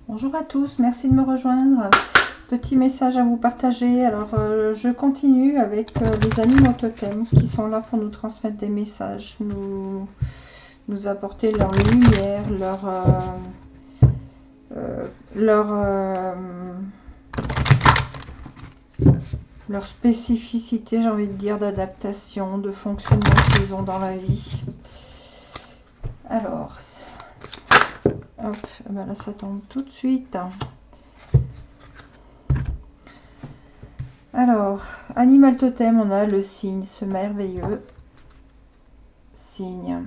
Bonjour à tous, merci de me rejoindre. Petit message à vous partager. Alors, je continue avec les animaux totems qui sont là pour nous transmettre des messages, nous apporter leur lumière, leur spécificité, j'ai envie de dire, d'adaptation, de fonctionnement qu'ils ont dans la vie. Alors, hop, ben là ça tombe tout de suite. Alors, animal totem, on a le cygne, ce merveilleux cygne.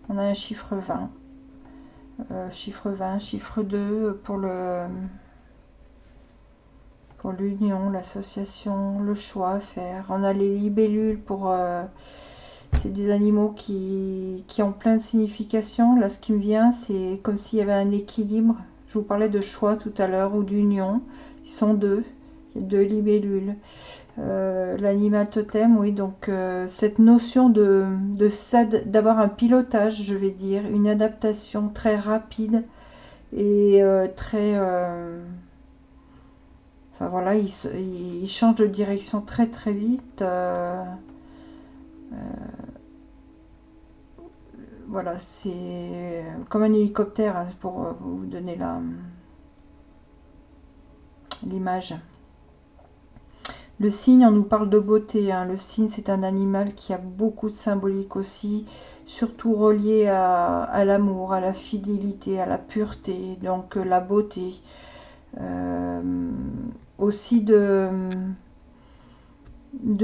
On a un chiffre 20. Chiffre 20, chiffre 2 pour l'union, l'association, le choix à faire. On a les libellules pour... c'est des animaux qui ont plein de significations. Là, ce qui me vient, c'est comme s'il y avait un équilibre. Je vous parlais de choix tout à l'heure ou d'union. Ils sont deux. Il y a deux libellules. L'animal totem, oui, donc cette notion d'avoir un pilotage, je vais dire, une adaptation très rapide et très... enfin voilà, il change de direction très très vite. Voilà, c'est comme un hélicoptère, hein, pour vous donner l'image. Le cygne, on nous parle de beauté, hein. Le cygne, c'est un animal qui a beaucoup de symbolique aussi, surtout relié à l'amour, à la fidélité, à la pureté, donc la beauté. Aussi de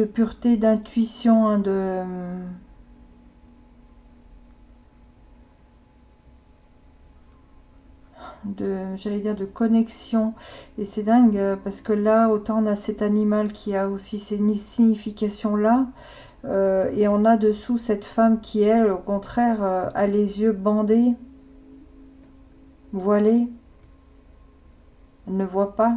pureté, d'intuition, hein, j'allais dire de connexion. Et c'est dingue parce que là, autant on a cet animal qui a aussi ces significations là, et on a dessous cette femme qui, elle, au contraire, a les yeux bandés, voilés, elle ne voit pas.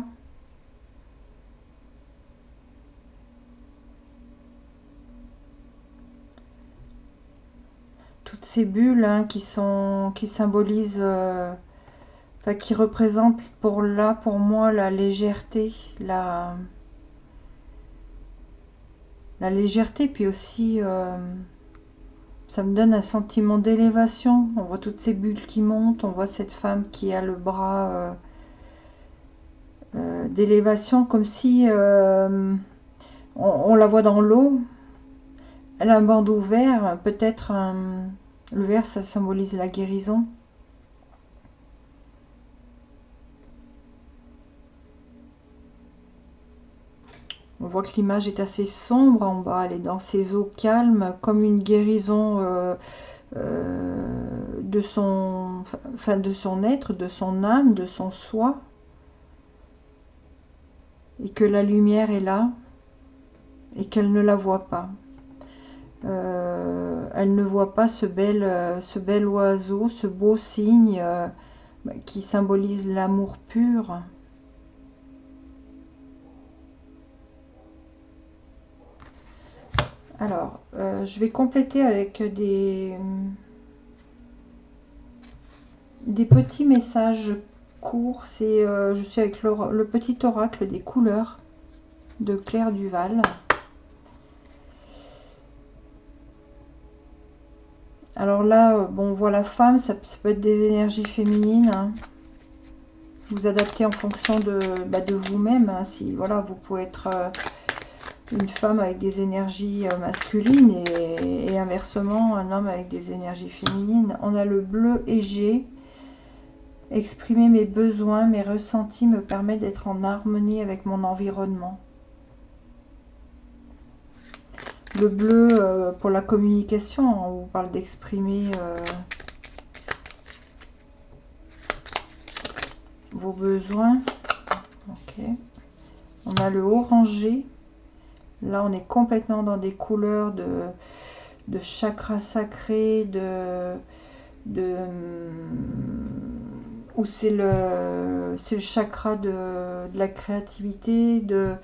Toutes ces bulles, hein, qui symbolisent, enfin, qui représentent pour moi la légèreté, la légèreté, puis aussi ça me donne un sentiment d'élévation. On voit toutes ces bulles qui montent, on voit cette femme qui a le bras d'élévation, comme si on la voit dans l'eau. Elle a un bandeau vert, peut-être le vert, ça symbolise la guérison. On voit que l'image est assez sombre en bas, elle est dans ses eaux calmes, comme une guérison de son être, de son âme, de son soi. Et que la lumière est là, et qu'elle ne la voit pas. Elle ne voit pas ce bel oiseau, ce beau cygne qui symbolise l'amour pur. Alors, je vais compléter avec des petits messages courts. Je suis avec le petit oracle des couleurs de Claire Duval. Alors là, bon, on voit la femme, ça peut être des énergies féminines, hein. Vous adaptez en fonction de vous-même, hein. Si voilà, vous pouvez être une femme avec des énergies masculines et inversement un homme avec des énergies féminines. On a le bleu égée. Exprimer mes besoins, mes ressentis me permet d'être en harmonie avec mon environnement. Le bleu pour la communication, on vous parle d'exprimer vos besoins. Ok. On a le orangé. Là, on est complètement dans des couleurs de chakras sacrés, où c'est le chakra de la créativité, de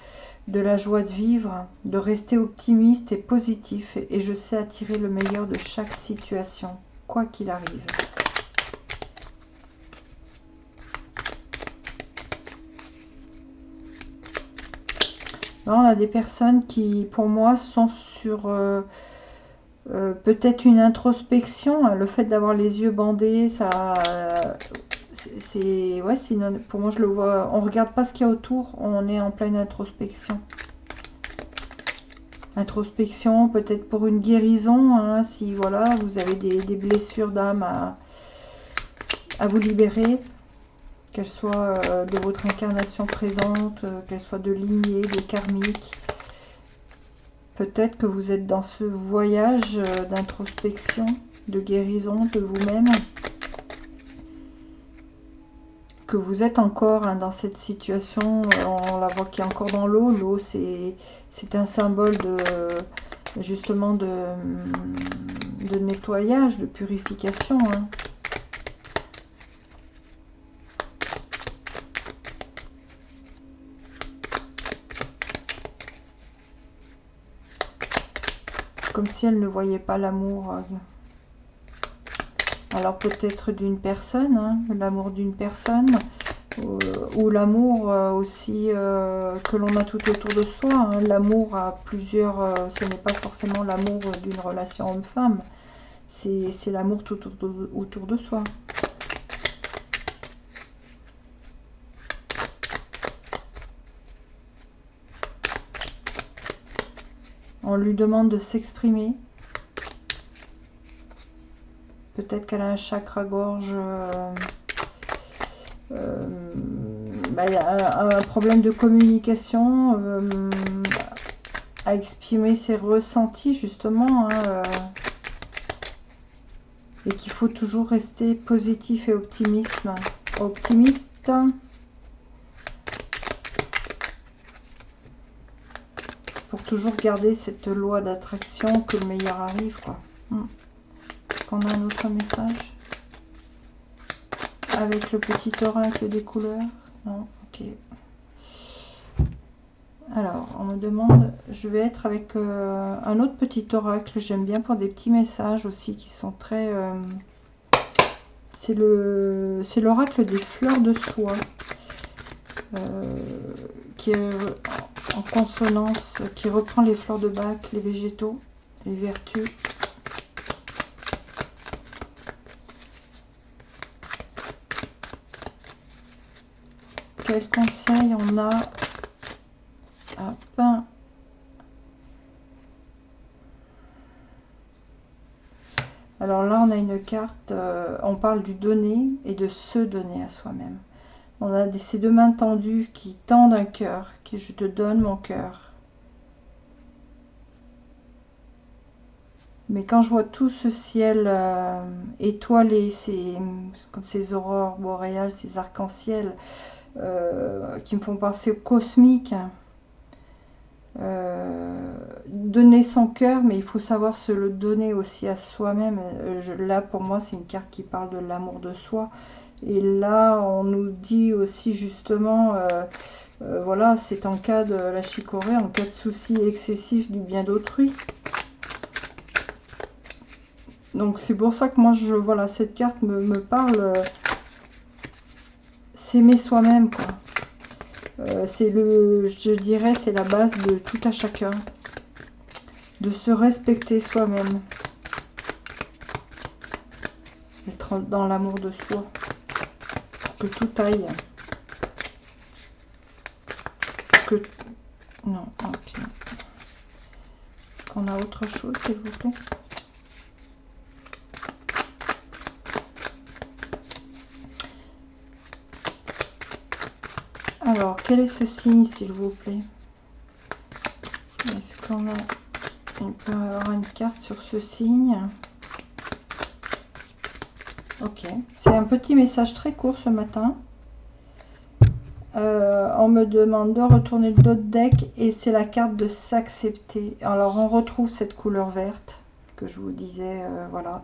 la joie de vivre, de rester optimiste et positif. Et je sais attirer le meilleur de chaque situation, quoi qu'il arrive. Là, on a des personnes qui, pour moi, sont sur peut-être une introspection. Le fait d'avoir les yeux bandés, ça, c'est, ouais, pour moi, je le vois. On regarde pas ce qu'il y a autour. On est en pleine introspection. Introspection, peut-être pour une guérison, hein, si voilà, vous avez des blessures d'âme à vous libérer, qu'elles soient de votre incarnation présente, qu'elles soient de lignée, de karmique. Peut-être que vous êtes dans ce voyage d'introspection, de guérison de vous-même, que vous êtes encore hein, dans cette situation, on la voit qui est encore dans l'eau. L'eau, c'est un symbole de justement de nettoyage, de purification. Hein. Comme si elle ne voyait pas l'amour. Alors peut-être d'une personne, hein, l'amour d'une personne, ou l'amour aussi que l'on a tout autour de soi. Hein. L'amour a plusieurs, ce n'est pas forcément l'amour d'une relation homme-femme, c'est l'amour tout autour de soi. On lui demande de s'exprimer. Peut-être qu'elle a un chakra-gorge, il y a un problème de communication, à exprimer ses ressentis justement, hein, et qu'il faut toujours rester positif et optimiste. Pour toujours garder cette loi d'attraction, que le meilleur arrive, quoi. Est-ce qu'on a un autre message avec le petit oracle des couleurs? Non, ok. Alors, on me demande, je vais être avec un autre petit oracle, j'aime bien pour des petits messages aussi qui sont très... c'est l'oracle des fleurs de soie, qui est en consonance, qui reprend les fleurs de bac, les végétaux, les vertus. Quel conseil on a? Hop. Alors là, on a une carte, on parle du donner et de se donner à soi-même. On a ces deux mains tendues qui tendent un cœur, qui je te donne mon cœur. Mais quand je vois tout ce ciel étoilé, comme ces aurores boréales, ces arcs-en-ciel, qui me font penser au cosmique, donner son cœur, mais il faut savoir se le donner aussi à soi-même. Là, pour moi, c'est une carte qui parle de l'amour de soi. Et là, on nous dit aussi justement, voilà, c'est en cas de la chicorée, en cas de souci excessif du bien d'autrui. Donc c'est pour ça que moi, voilà, cette carte me parle, s'aimer soi-même, quoi. Je dirais, c'est la base de tout à chacun, de se respecter soi-même, être dans l'amour de soi, que tout aille, que non, ok. Qu'on a autre chose, s'il vous plaît. Alors, quel est ce signe, s'il vous plaît? Est-ce qu'on a... On peut avoir une carte sur ce signe. Ok. C'est un petit message très court ce matin. On me demande de retourner le dos de deck et c'est la carte de s'accepter. Alors, on retrouve cette couleur verte que je vous disais, voilà.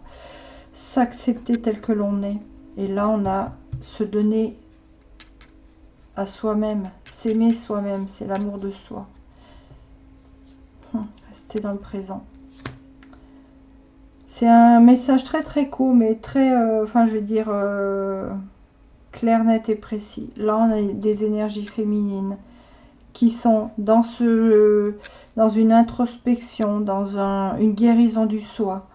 S'accepter tel que l'on est. Et là, on a se donner à soi-même, s'aimer soi-même, c'est l'amour de soi. Rester dans le présent. C'est un message très très court, mais très, enfin je vais dire, clair, net et précis. Là on a des énergies féminines qui sont dans dans une introspection, dans une guérison du soi,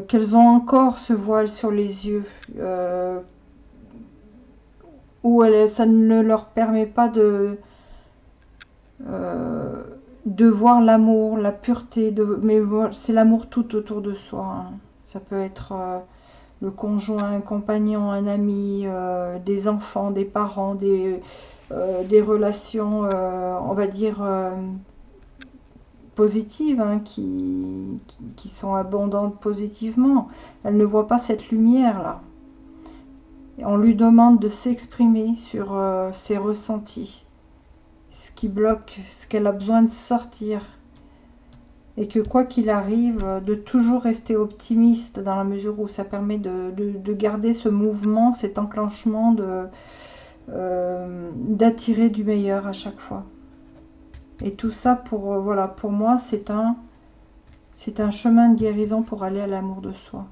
qu'elles ont encore ce voile sur les yeux, où ça ne leur permet pas de voir l'amour, la pureté, mais c'est l'amour tout autour de soi, hein. Ça peut être le conjoint, un compagnon, un ami, des enfants, des parents, des relations, on va dire, positives, hein, qui sont abondantes positivement. Elle ne voit pas cette lumière-là. On lui demande de s'exprimer sur ses ressentis, ce qui bloque, ce qu'elle a besoin de sortir. Et que quoi qu'il arrive, de toujours rester optimiste dans la mesure où ça permet de garder ce mouvement, cet enclenchement d'attirer du meilleur à chaque fois. Et tout ça voilà, pour moi c'est un chemin de guérison pour aller à l'amour de soi.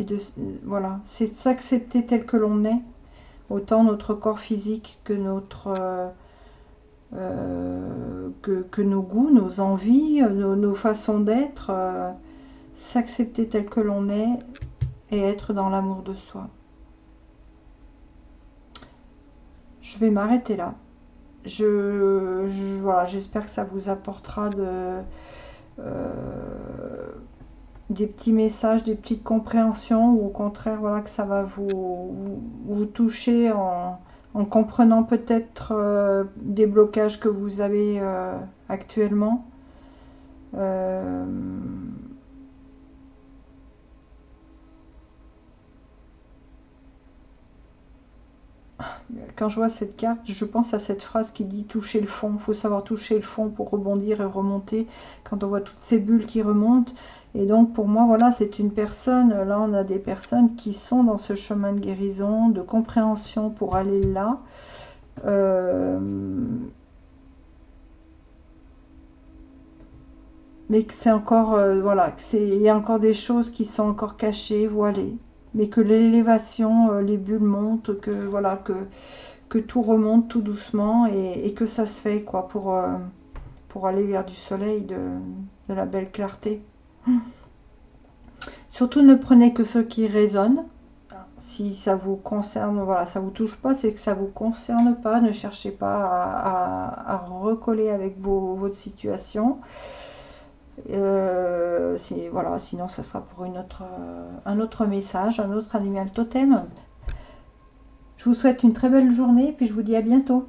Et voilà, c'est s'accepter tel que l'on est, autant notre corps physique que que nos goûts, nos envies, nos façons d'être, s'accepter tel que l'on est et être dans l'amour de soi. Je vais m'arrêter là. Voilà, j'espère que ça vous apportera des petits messages, des petites compréhensions, ou au contraire, voilà, que ça va vous toucher en comprenant peut-être des blocages que vous avez actuellement. Quand je vois cette carte, je pense à cette phrase qui dit toucher le fond. Il faut savoir toucher le fond pour rebondir et remonter quand on voit toutes ces bulles qui remontent. Et donc pour moi, voilà, c'est une personne, là on a des personnes qui sont dans ce chemin de guérison, de compréhension pour aller là. Mais que c'est encore, voilà, il y a encore des choses qui sont encore cachées, voilées. Mais que l'élévation, les bulles montent, que voilà, que tout remonte tout doucement et que ça se fait, quoi, pour aller vers du soleil, de la belle clarté. Surtout ne prenez que ce qui résonne. Si ça vous concerne, voilà, ça vous touche pas, c'est que ça vous concerne pas. Ne cherchez pas à recoller avec votre situation. Voilà, sinon ça sera pour un autre message, un autre animal totem. Je vous souhaite une très belle journée et puis je vous dis à bientôt.